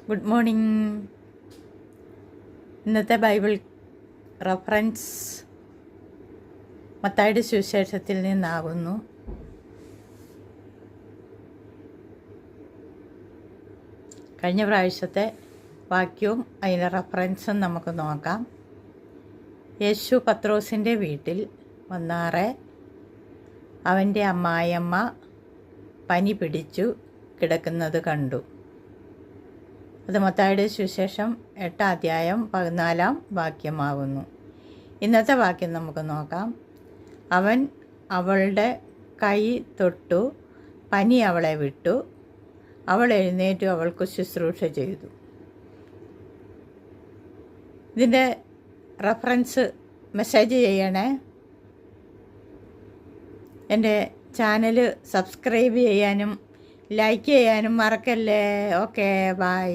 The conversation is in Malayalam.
Good morning. ഇന്നത്തെ ബൈബിൾ റഫറൻസ് മത്തായിയുടെ സുവിശേഷത്തിൽ നിന്നാകുന്നു. കഴിഞ്ഞ പ്രാവശ്യത്തെ വാക്യവും അതിൻ്റെ റഫറൻസും നമുക്ക് നോക്കാം. യേശു പത്രോസിൻ്റെ വീട്ടിൽ വന്നാറെ അവൻ്റെ അമ്മായിയമ്മ പനി പിടിച്ചു കിടക്കുന്നത് കണ്ടു. അത് മത്തായിയുടെ സുവിശേഷം 8 അധ്യായം 14 വാക്യമാകുന്നു. ഇന്നത്തെ വാക്യം നമുക്ക് നോക്കാം. അവൻ അവളുടെ കൈ തൊട്ടു, പനി അവളെ വിട്ടു, അവൾ എഴുന്നേറ്റു അവൾക്ക് ശുശ്രൂഷ ചെയ്തു. ഇതിൻ്റെ റഫറൻസ് മെസ്സേജ് ചെയ്യണേ. എൻ്റെ ചാനൽ സബ്സ്ക്രൈബ് ചെയ്യാനും ലൈക്ക് ചെയ്യാനും മറക്കല്ലേ. Okay, by.